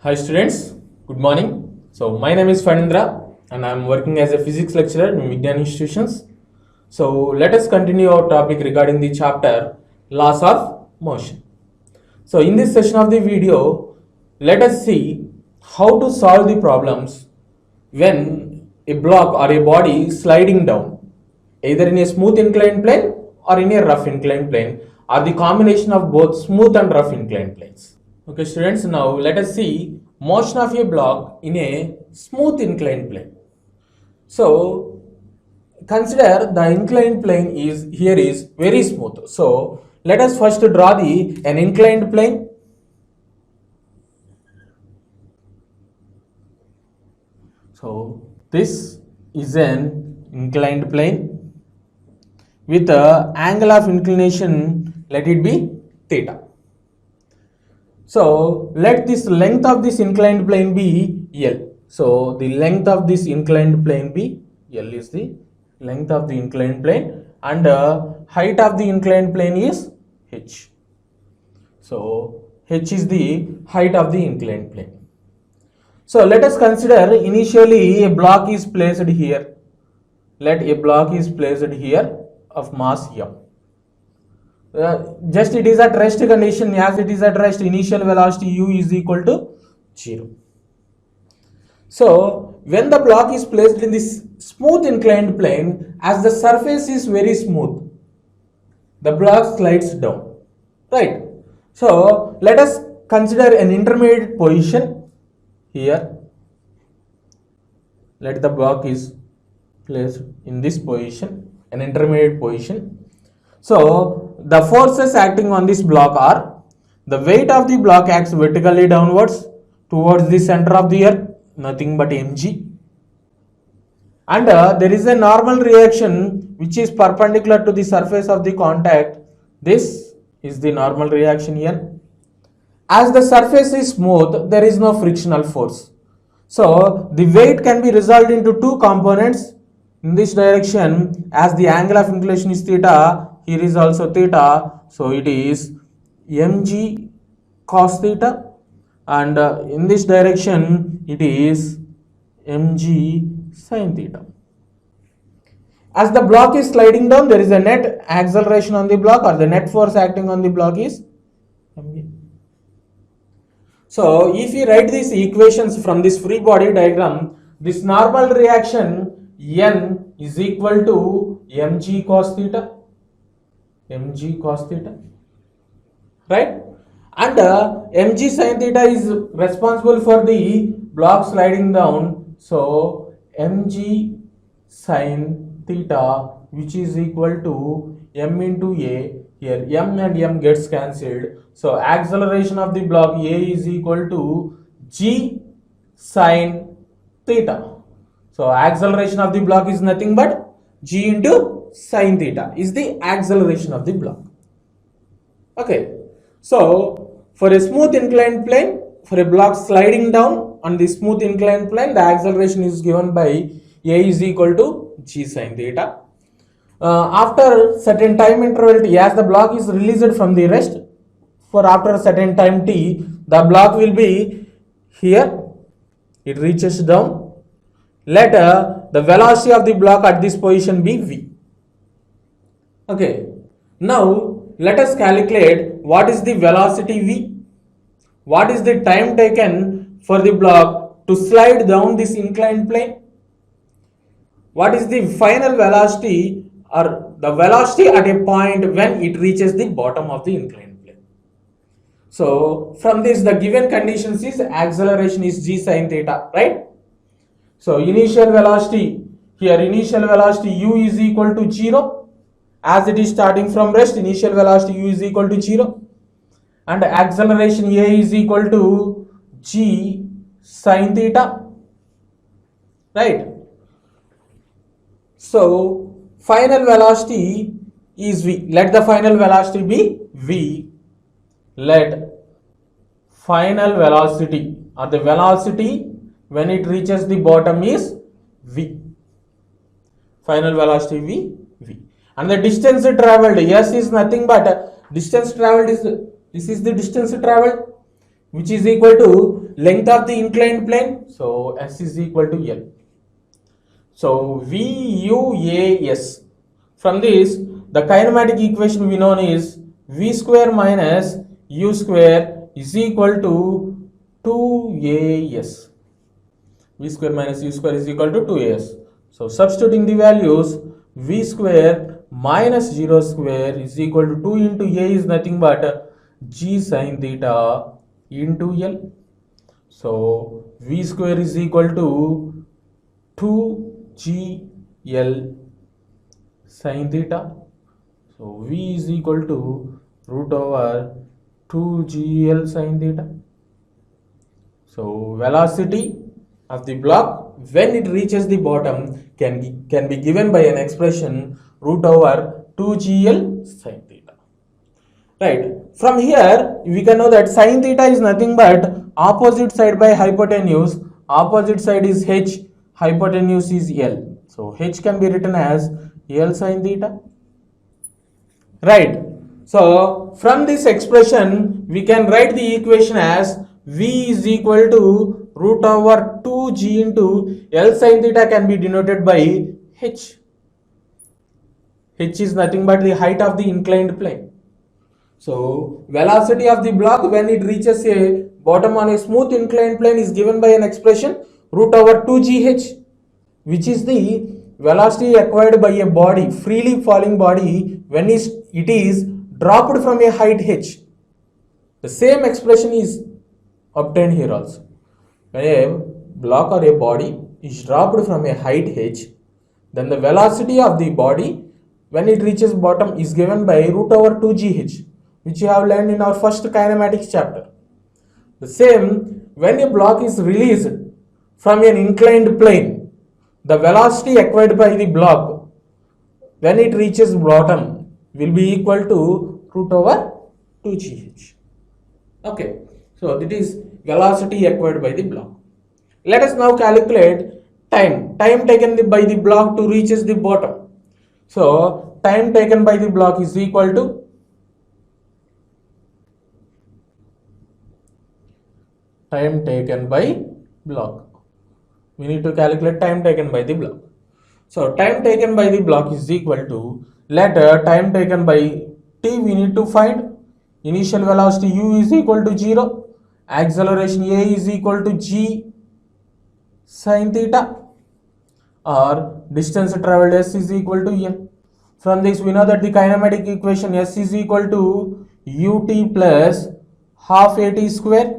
Hi students, good morning. So my name is Fanindra and I am working as a physics lecturer in Vigyan institutions. So let us continue our topic regarding the chapter laws of motion. So in this session of the video, let us see how to solve the problems when a block or a body is sliding down either in a smooth inclined plane or in a rough inclined plane or the combination of both smooth and rough inclined planes. Okay students, now let us see motion of a block in a smooth inclined plane. So consider the inclined plane is very smooth. So let us first draw an inclined plane. So this is an inclined plane with the angle of inclination, let it be theta. So let this length of this inclined plane be L. So the length of this inclined plane be L is the length of the inclined plane and height of the inclined plane is H. So H is the height of the inclined plane. So let us consider initially a block is placed here. Let a block is placed here of mass M. Just it is at rest condition. As it is at rest, initial velocity u is equal to 0. So when the block is placed in this smooth inclined plane, as the surface is very smooth, the block slides down, right? So let us consider an intermediate position here. Let the block is placed in this position, an intermediate position. So the forces acting on this block are, the weight of the block acts vertically downwards towards the center of the earth, nothing but mg, and there is a normal reaction which is perpendicular to the surface of the contact. This is the normal reaction here. As the surface is smooth, there is no frictional force. So the weight can be resolved into two components in this direction. As the angle of inclination is theta, here is also theta, so it is mg cos theta, and in this direction it is mg sin theta. As the block is sliding down, there is a net acceleration on the block, or the net force acting on the block is mg. So if we write these equations from this free body diagram, this normal reaction N is equal to mg cos theta, right? And mg sin theta is responsible for the block sliding down. So mg sin theta, which is equal to m into a. Here m and m gets cancelled. So acceleration of the block A is equal to g sin theta. So acceleration of the block is nothing but g into sin theta is the acceleration of the block. Okay. So for a smooth inclined plane, for a block sliding down on the smooth inclined plane, the acceleration is given by A is equal to g sin theta. After certain time interval t, as the block is released from the rest, for after a certain time t, the block will be here, it reaches down. Let the velocity of the block at this position be v. Okay, now let us calculate what is the velocity v, what is the time taken for the block to slide down this inclined plane, what is the final velocity or the velocity at a point when it reaches the bottom of the inclined plane. So from this, the given conditions is acceleration is g sin theta, right? So initial velocity, here initial velocity u is equal to 0, as it is starting from rest, initial velocity u is equal to 0, and acceleration a is equal to g sin theta, right? So final velocity is v. Let the final velocity be v. Let final velocity or the velocity when it reaches the bottom is v. Final velocity v. And the distance traveled, s is nothing but distance traveled is, this is the distance traveled, which is equal to length of the inclined plane, so S is equal to L. So VUAS. From this, the kinematic equation we know is V square minus U square is equal to 2AS. V square minus U square is equal to 2AS. So substituting the values, V square minus 0 square is equal to 2 into A is nothing but G sin theta into L. So V square is equal to 2GL sin theta. So V is equal to root over 2GL sin theta. So velocity of the block when it reaches the bottom can be given by an expression root over 2GL sin theta. Right. From here we can know that sin theta is nothing but opposite side by hypotenuse. Opposite side is H, hypotenuse is L. So H can be written as L sin theta. Right. So from this expression we can write the equation as V is equal to root over 2G into L sin theta can be denoted by H. H is nothing but the height of the inclined plane. So velocity of the block when it reaches a bottom on a smooth inclined plane is given by an expression root over 2GH, which is the velocity acquired by a body, freely falling body, when it is dropped from a height h. The same expression is obtained here also. When a block or a body is dropped from a height h, then the velocity of the body when it reaches bottom is given by root over 2GH, which you have learned in our first kinematics chapter. The same, when a block is released from an inclined plane, the velocity acquired by the block when it reaches bottom will be equal to root over 2GH. Okay, so that is velocity acquired by the block. Let us now calculate time taken by the block to reaches the bottom. So time taken by the block is equal to time taken by block. We need to calculate time taken by the block. So time taken by the block is equal to, later time taken by t we need to find. Initial velocity u is equal to 0, acceleration a is equal to g sin theta, or distance traveled s is equal to n. From this we know that the kinematic equation s is equal to ut plus half at square.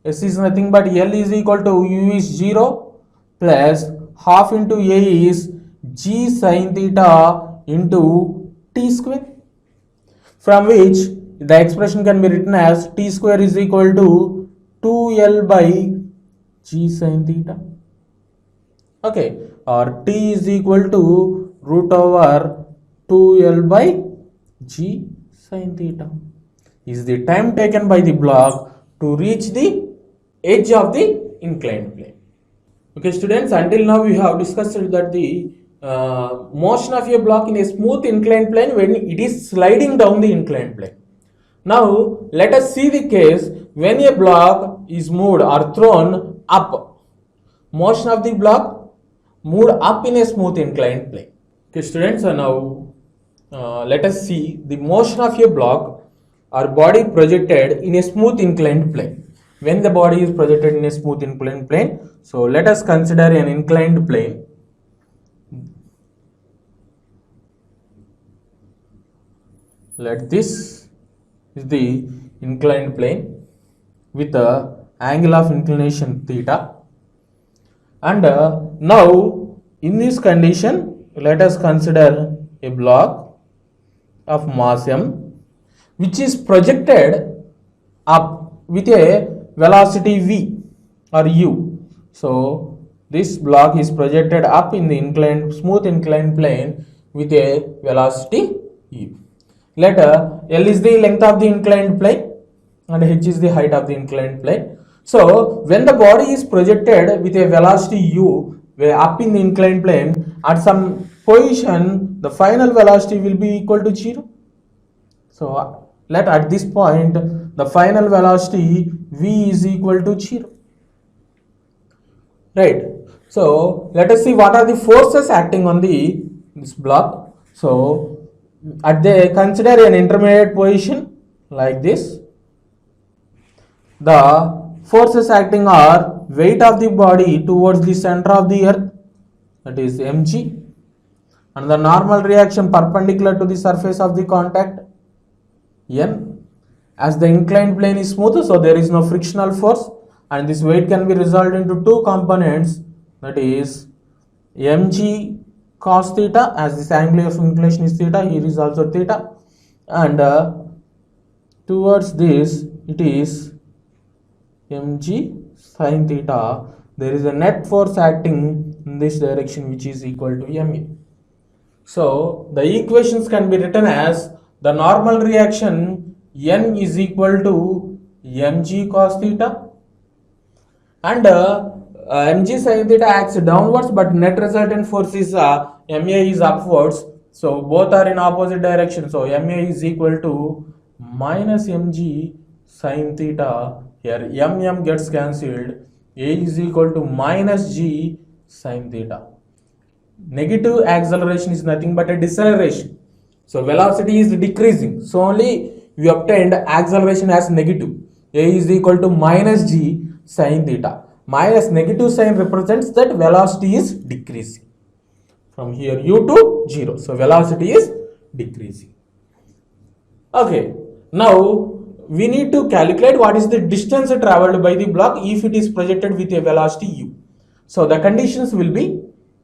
S is nothing but L is equal to U is 0 plus half into A is G sin theta into T square, from which the expression can be written as T square is equal to 2L by G sin theta. Okay, or T is equal to root over 2L by G sin theta is the time taken by the block to reach the edge of the inclined plane. Okay students, until now we have discussed that the motion of a block in a smooth inclined plane when it is sliding down the inclined plane. Now let us see the case when a block is moved or thrown up. Motion of the block moved up in a smooth inclined plane. Okay students, now let us see the motion of a block or body projected in a smooth inclined plane. When the body is projected in a smooth inclined plane, so let us consider an inclined plane. Let this is the inclined plane with the angle of inclination theta, and now in this condition let us consider a block of mass m which is projected up with a velocity v or u. So this block is projected up in the smooth inclined plane with a velocity u. Later L is the length of the inclined plane and h is the height of the inclined plane. So when the body is projected with a velocity u up in the inclined plane, at some position the final velocity will be equal to 0. So let at this point the final velocity v is equal to 0. Right. So let us see what are the forces acting on this block. So consider an intermediate position like this. The forces acting are weight of the body towards the center of the earth, that is mg, and the normal reaction perpendicular to the surface of the contact n. As the inclined plane is smooth, so there is no frictional force, and this weight can be resolved into two components, that is mg cos theta, as this angle of inclination is theta, here is also theta, and towards this it is mg sin theta. There is a net force acting in this direction which is equal to ma. So the equations can be written as the normal reaction n is equal to mg cos theta, and mg sin theta acts downwards, but net resultant force is ma is upwards, so both are in opposite direction, so ma is equal to minus mg sin theta. Here m gets cancelled, a is equal to minus g sin theta. Negative acceleration is nothing but a deceleration, so velocity is decreasing, so only we obtained acceleration as negative. A is equal to minus g sin theta. Minus negative sign represents that velocity is decreasing from here u to 0, so velocity is decreasing. Okay, now we need to calculate what is the distance traveled by the block if it is projected with a velocity u. So the conditions will be,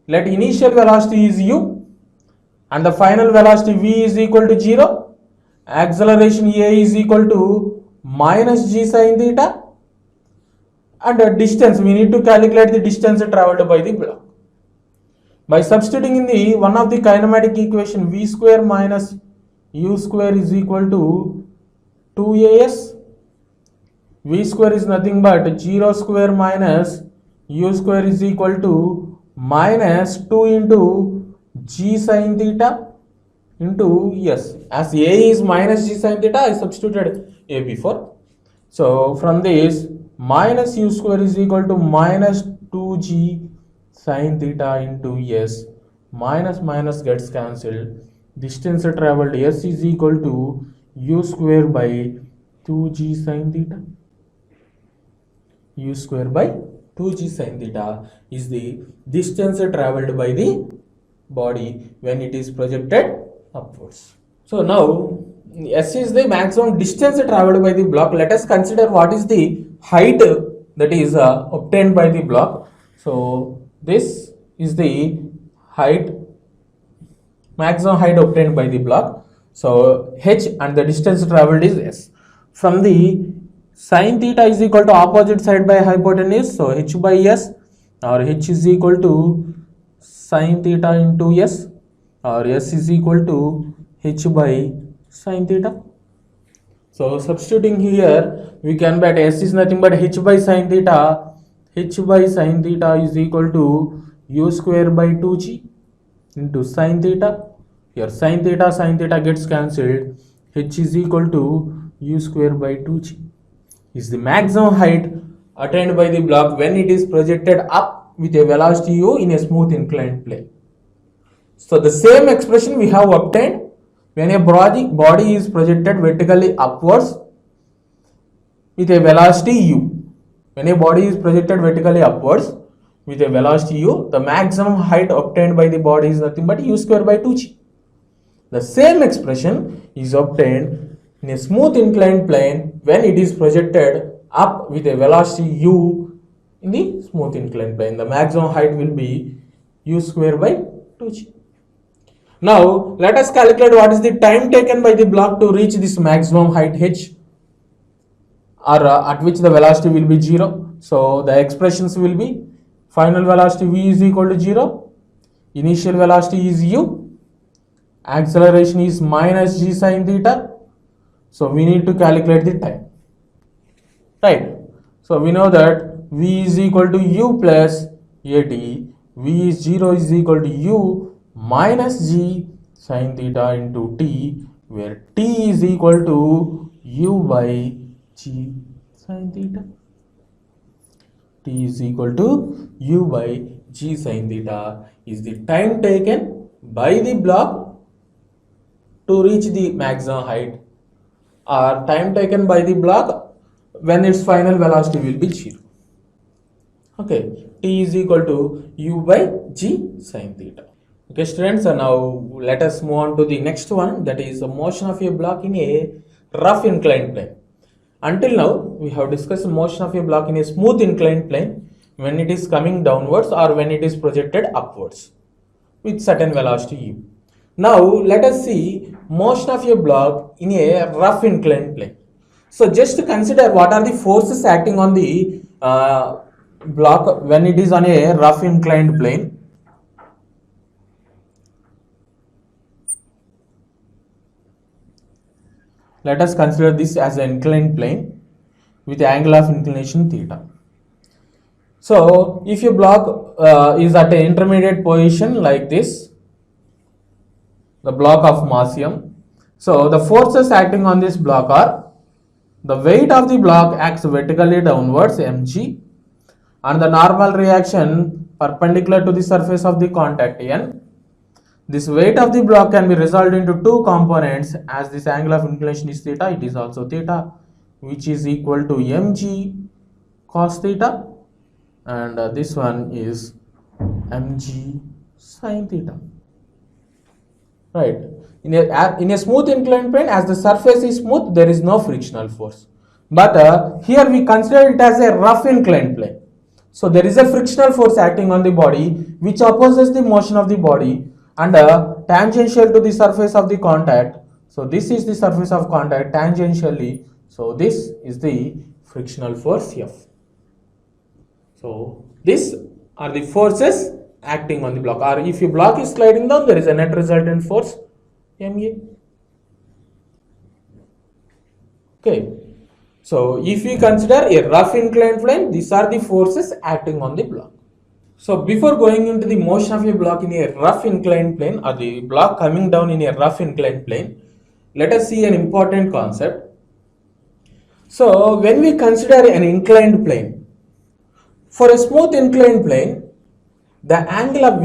let initial velocity is u and the final velocity v is equal to 0, acceleration a is equal to minus g sin theta, and the distance, we need to calculate the distance traveled by the block by substituting in the one of the kinematic equation, v square minus u square is equal to 2as. V square is nothing but 0 square minus u square is equal to minus 2 into g sin theta into s. As a is minus g sin theta, I substituted a before. So from this, minus u square is equal to minus 2g sin theta into s. Minus minus gets cancelled. Distance traveled s is equal to u square by 2g sin theta. U square by 2g sin theta is the distance traveled by the body when it is projected upwards. So now s is the maximum distance traveled by the block. Let us consider what is the height that is obtained by the block. So this is the height, maximum height obtained by the block. So h and the distance traveled is s. From the sin theta is equal to opposite side by hypotenuse, so h by s, or h is equal to sin theta into s, or s is equal to h by sin theta. So substituting here, we can bet s is nothing but h by sin theta. H by sin theta is equal to u square by 2g into sin theta. Here sin theta gets cancelled. H is equal to u square by 2g is the maximum height attained by the block when it is projected up with a velocity u in a smooth inclined plane. So the same expression we have obtained when a body is projected vertically upwards with a velocity u. When a body is projected vertically upwards with a velocity u, the maximum height obtained by the body is nothing but u square by 2g. The same expression is obtained in a smooth inclined plane when it is projected up with a velocity u in the smooth inclined plane. The maximum height will be u square by 2g. Now let us calculate what is the time taken by the block to reach this maximum height h, or at which the velocity will be 0. So the expressions will be final velocity v is equal to 0, initial velocity is u, acceleration is minus g sin theta. So we need to calculate the time, right? So we know that v is equal to u plus at, v is 0 is equal to u minus g sin theta into t where T is equal to U by G sin theta. T is equal to U by G sin theta is the time taken by the block to reach the maximum height, or time taken by the block when its final velocity will be 0. Okay, T is equal to U by G sin theta. Okay students, now let us move on to the next one, that is the motion of a block in a rough inclined plane. Until now we have discussed motion of a block in a smooth inclined plane when it is coming downwards or when it is projected upwards with certain velocity u. Now let us see motion of a block in a rough inclined plane. So just consider what are the forces acting on the block when it is on a rough inclined plane. Let us consider this as an inclined plane with angle of inclination theta. So if your block is at an intermediate position like this, the block of mass m, so the forces acting on this block are, the weight of the block acts vertically downwards mg, and the normal reaction perpendicular to the surface of the contact n. This weight of the block can be resolved into two components. As this angle of inclination is theta, it is also theta, which is equal to mg cos theta, and this one is mg sin theta. Right. In a smooth inclined plane, as the surface is smooth, there is no frictional force. But here we consider it as a rough inclined plane. So there is a frictional force acting on the body which opposes the motion of the body and tangential to the surface of the contact. So this is the surface of contact tangentially. So this is the frictional force F. So these are the forces acting on the block, or if your block is sliding down, there is a net resultant force MA. Okay. So if we consider a rough inclined plane, these are the forces acting on the block. So before going into the motion of a block in a rough inclined plane, or the block coming down in a rough inclined plane, let us see an important concept. So when we consider an inclined plane, for a smooth inclined plane, the angle of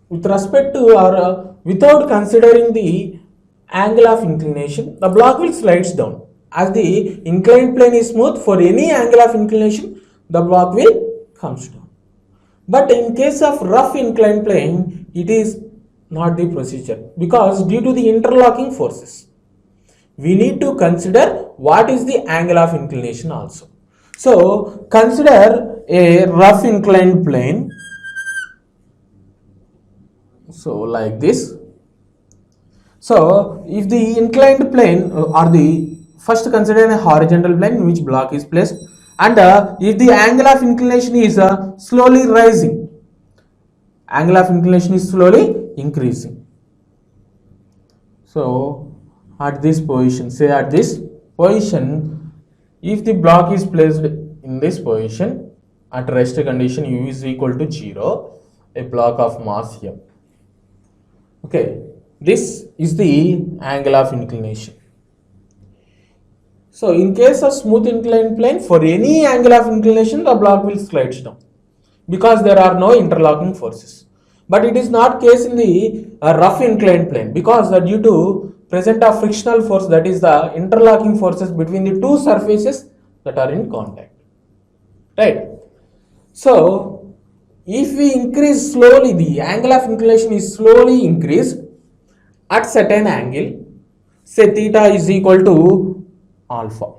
with respect to or without considering the angle of inclination, the block will slides down. As the inclined plane is smooth, for any angle of inclination, the block will comes down. But in case of rough inclined plane, it is not the procedure, because due to the interlocking forces, we need to consider what is the angle of inclination also. So consider a rough inclined plane. So like this. So if the inclined plane or the first consider a horizontal plane in which block is placed, and if the angle of inclination is slowly rising, angle of inclination is slowly increasing. So at this position, say at this position, if the block is placed in this position at rest condition u is equal to 0, a block of mass m. Okay, this is the angle of inclination. So in case of smooth inclined plane, for any angle of inclination, the block will slides down because there are no interlocking forces. But it is not case in the rough inclined plane, because due to present of frictional force, that is the interlocking forces between the two surfaces that are in contact. Right. So if we increase slowly, the angle of inclination is slowly increased at certain angle, say theta is equal to alpha.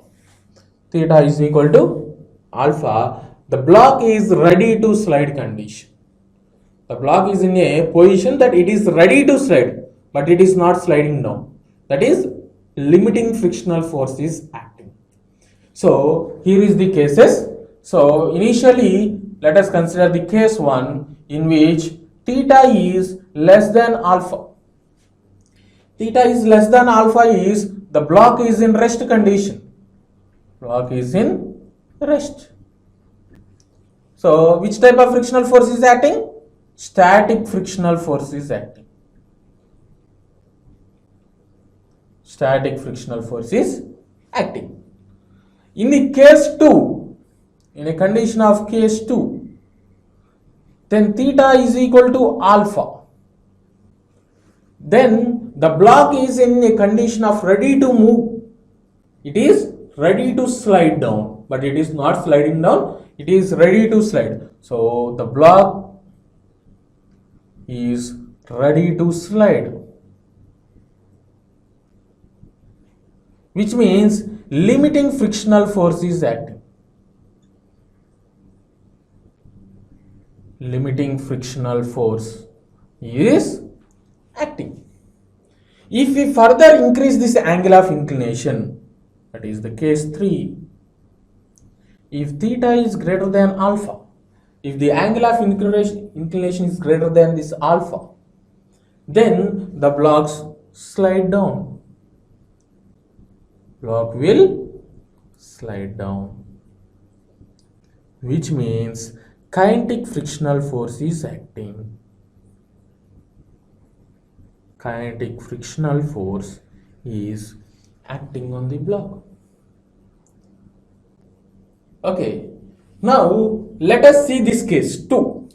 Theta is equal to alpha. The block is ready to slide condition. The block is in a position that it is ready to slide, but it is not sliding down. That is, limiting frictional force is acting. So here is the cases. So initially, let us consider the case 1 in which theta is less than alpha. Theta is less than alpha is the block is in rest condition. Block is in rest. So which type of frictional force is acting? Static frictional force is acting. static frictional force is acting. In the case 2, in a condition of case 2, then theta is equal to alpha. Then the block is in a condition of ready to move. It is ready to slide down, but it is not sliding down, it is ready to slide. So the block is ready to slide, which means limiting frictional force is acting. Limiting frictional force is acting. If we further increase this angle of inclination, that is the case 3, if theta is greater than alpha, if the angle of inclination is greater than this alpha, then the blocks slide down. Block will slide down, which means kinetic frictional force is acting. Kinetic frictional force is acting on the block. Okay, now let us see this case 2.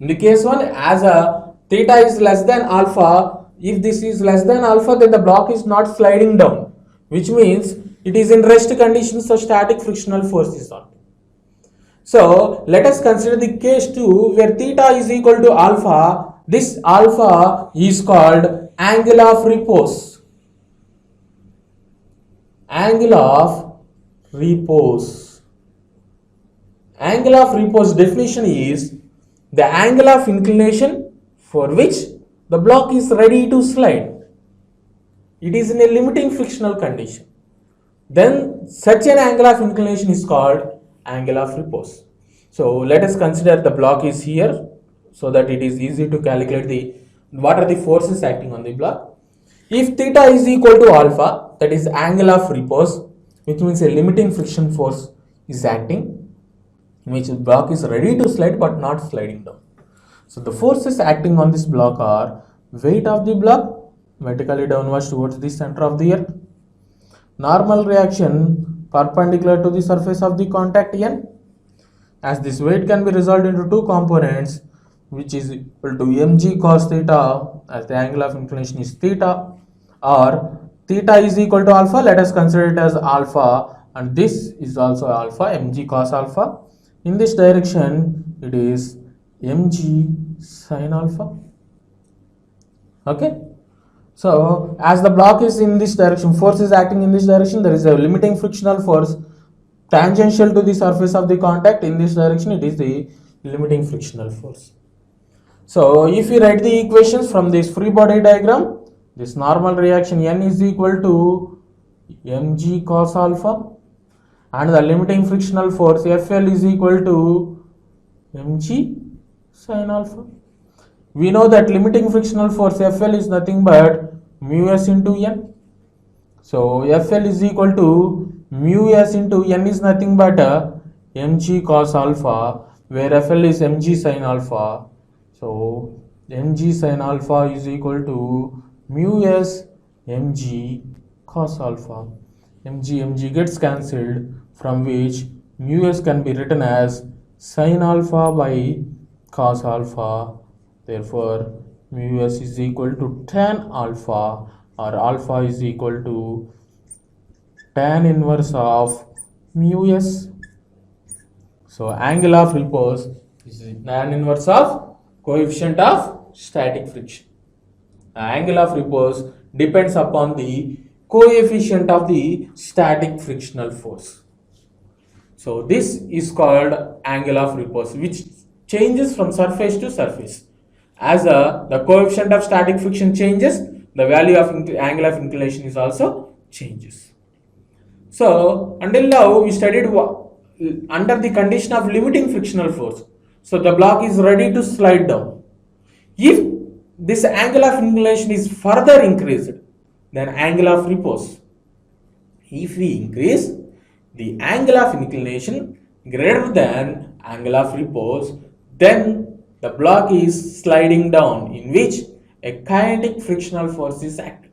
In the case 1, as a theta is less than alpha, if this is less than alpha, then the block is not sliding down, which means it is in rest condition, so static frictional force is on. So let us consider the case 2 where theta is equal to alpha. This alpha is called angle of repose. Angle of repose. Angle of repose definition is the angle of inclination for which the block is ready to slide. It is in a limiting frictional condition. Then such an angle of inclination is called angle of repose. So let us consider the block is here, so that it is easy to calculate what are the forces acting on the block. If theta is equal to alpha, that is angle of repose, which means a limiting friction force is acting, which block is ready to slide but not sliding down. So the forces acting on this block are weight of the block vertically downwards towards the center of the earth, normal reaction perpendicular to the surface of the contact N, as this weight can be resolved into two components, which is equal to mg cos theta, as the angle of inclination is theta, or theta is equal to alpha. Let us consider it as alpha, and this is also alpha, mg cos alpha. In this direction it is mg sin alpha. Okay, so as the block is in this direction, force is acting in this direction, there is a limiting frictional force tangential to the surface of the contact. In this direction it is the limiting frictional force. So if we write the equations from this free body diagram, this normal reaction N is equal to mg cos alpha, and the limiting frictional force Fl is equal to mg sin alpha. We know that limiting frictional force Fl is nothing but mu s into N. So Fl is equal to mu s into N is nothing but mg cos alpha, where Fl is mg sin alpha. So mg sin alpha is equal to mu s mg cos alpha. Mg gets cancelled, from which mu s can be written as sin alpha by cos alpha. Therefore mu s is equal to tan alpha, or alpha is equal to tan inverse of mu s. So angle of repose is tan inverse of coefficient of static friction. Angle of repose depends upon the coefficient of the static frictional force. So this is called angle of repose, which changes from surface to surface. As the coefficient of static friction changes, the value of angle of inclination is also changes. So until now we studied under the condition of limiting frictional force. So the block is ready to slide down. If this angle of inclination is further increased, then angle of repose. If we increase the angle of inclination greater than angle of repose, then the block is sliding down, in which a kinetic frictional force is acting.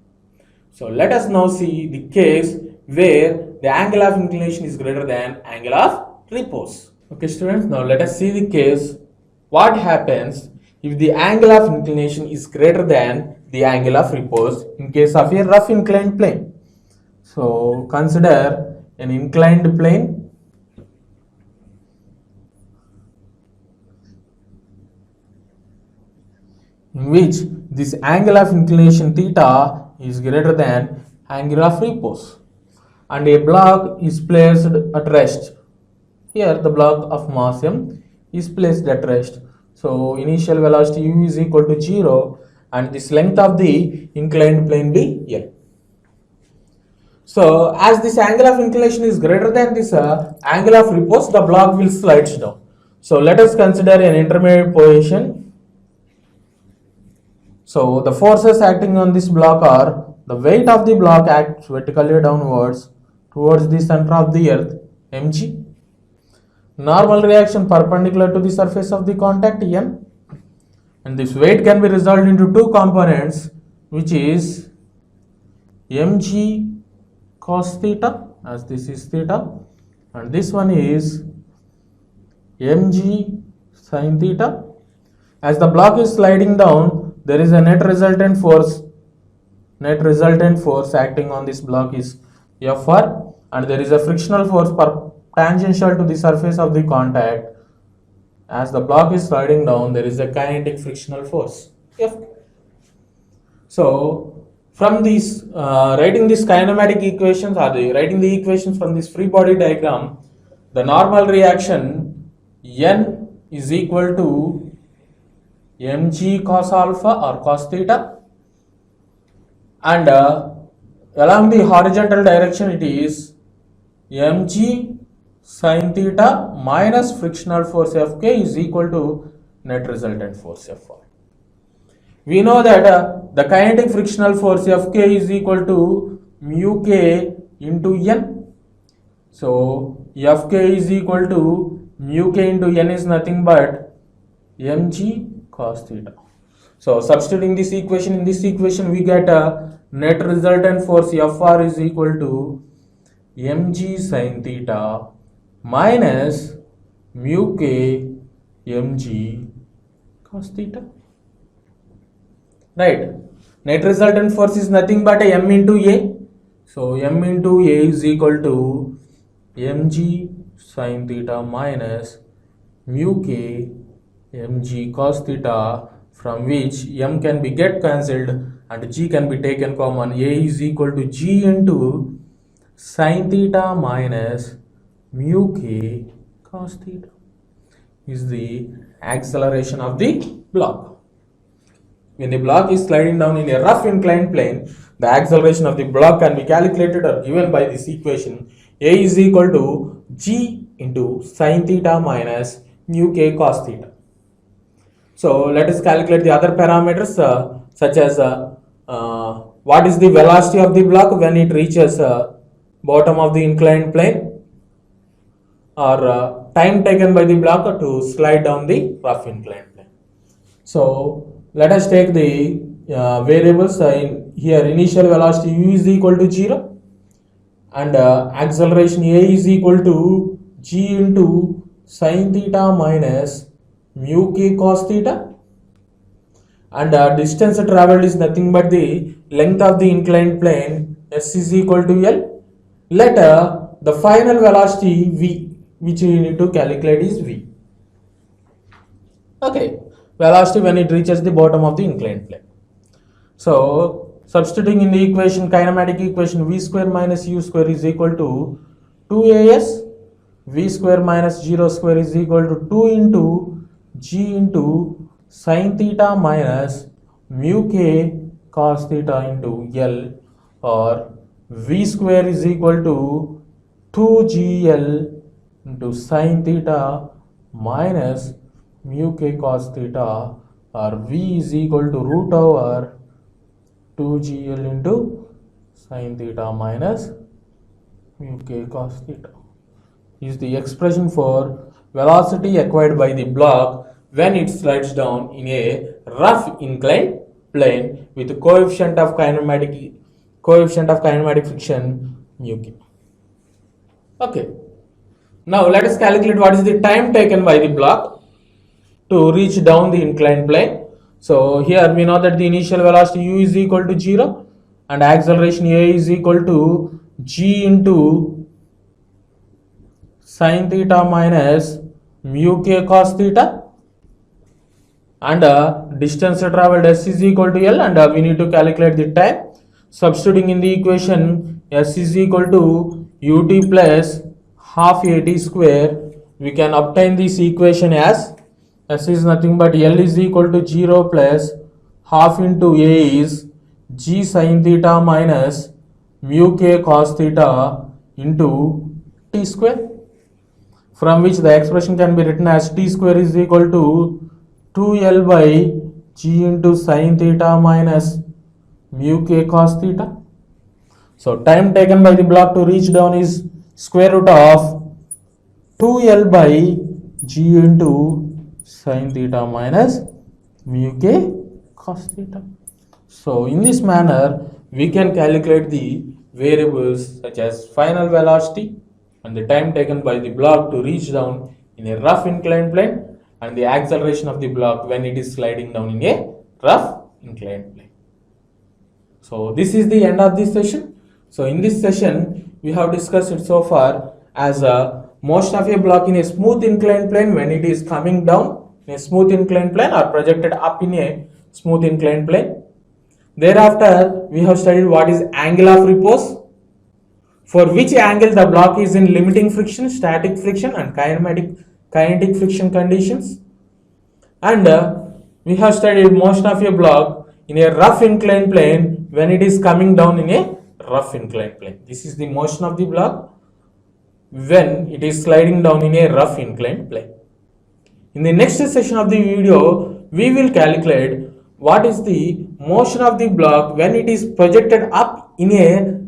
So let us now see the case where the angle of inclination is greater than angle of repose. Okay students, now let us see the case. What happens if the angle of inclination is greater than the angle of repose in case of a rough inclined plane? So consider an inclined plane in which this angle of inclination theta is greater than angle of repose and a block is placed at rest. Here the block of mass m is placed at rest. So initial velocity u is equal to 0 and this length of the inclined plane be L. So as this angle of inclination is greater than this angle of repose, the block will slide down. So let us consider an intermediate position. So the forces acting on this block are the weight of the block acts vertically downwards towards the center of the earth mg, normal reaction perpendicular to the surface of the contact n, and this weight can be resolved into two components, which is mg cos theta, as this is theta, and this one is mg sin theta. As the block is sliding down, there is a net resultant force. Net resultant force acting on this block is Fr, and there is a frictional force tangential to the surface of the contact. As the block is sliding down, there is a kinetic frictional force F. So from these writing these kinematic equations, or writing the equations from this free body diagram, the normal reaction n is equal to mg cos alpha or cos theta, and along the horizontal direction it is mg sin theta minus frictional force Fk is equal to net resultant force Fr. We know that the kinetic frictional force Fk is equal to mu k into n. So Fk is equal to mu k into n is nothing but mg cos theta. So substituting this equation in this equation, we get a net resultant force Fr is equal to mg sin theta minus mu k mg cos theta. Right. Net resultant force is nothing but a m into a. So m into a is equal to mg sin theta minus mu k mg cos theta, from which m can be get cancelled and g can be taken common. A is equal to g into sin theta minus mu k cos theta is the acceleration of the block. When the block is sliding down in a rough inclined plane, the acceleration of the block can be calculated or given by this equation. A is equal to g into sin theta minus mu k cos theta. So let us calculate the other parameters such as what is the velocity of the block when it reaches bottom of the inclined plane, or time taken by the block to slide down the rough inclined plane. So let us take the variables in here. Initial velocity u is equal to 0 and acceleration a is equal to g into sin theta minus mu k cos theta, and distance traveled is nothing but the length of the inclined plane s is equal to L. Let the final velocity v, which we need to calculate, is v. Okay, velocity when it reaches the bottom of the inclined plane. So substituting in the equation, kinematic equation, v square minus u square is equal to 2as, v square minus 0 square is equal to 2 into g into sin theta minus mu k cos theta into L, or v square is equal to 2gl into sin theta minus mu k cos theta, or v is equal to root over 2gl into sin theta minus mu k cos theta is the expression for velocity acquired by the block when it slides down in a rough inclined plane with coefficient coefficient of kinematic friction mu k. Okay, now let us calculate what is the time taken by the block to reach down the inclined plane. So here we know that the initial velocity u is equal to 0 and acceleration a is equal to g into sin theta minus mu k cos theta, and distance traveled s is equal to l, and we need to calculate the time. Substituting in the equation, s is equal to ut plus half at square, we can obtain this equation as s is nothing but l is equal to 0 plus half into a is g sin theta minus mu k cos theta into t square, from which the expression can be written as t square is equal to 2l by g into sin theta minus mu k cos theta. So time taken by the block to reach down is square root of 2l by g into sin theta minus mu k cos theta. So in this manner we can calculate the variables such as final velocity and the time taken by the block to reach down in a rough inclined plane, and the acceleration of the block when it is sliding down in a rough inclined plane. So this is the end of this session. So in this session we have discussed it so far as a motion of a block in a smooth inclined plane when it is coming down in a smooth inclined plane or projected up in a smooth inclined plane. Thereafter we have studied what is angle of repose, for which angle the block is in limiting friction, static friction and kinetic friction conditions, and we have studied motion of a block in a rough inclined plane when it is coming down in a rough inclined plane. This is the motion of the block when it is sliding down in a rough inclined plane. In the next session of the video, we will calculate what is the motion of the block when it is projected up in a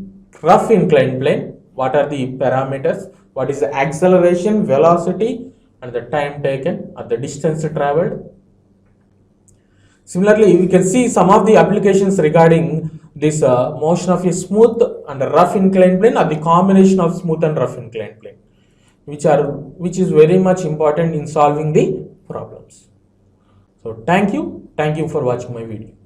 rough inclined plane, what are the parameters, what is the acceleration, velocity and the time taken or the distance traveled. Similarly, we can see some of the applications regarding this motion of a smooth and a rough inclined plane or the combination of smooth and rough inclined plane, which is very much important in solving the problems. So thank you for watching my video.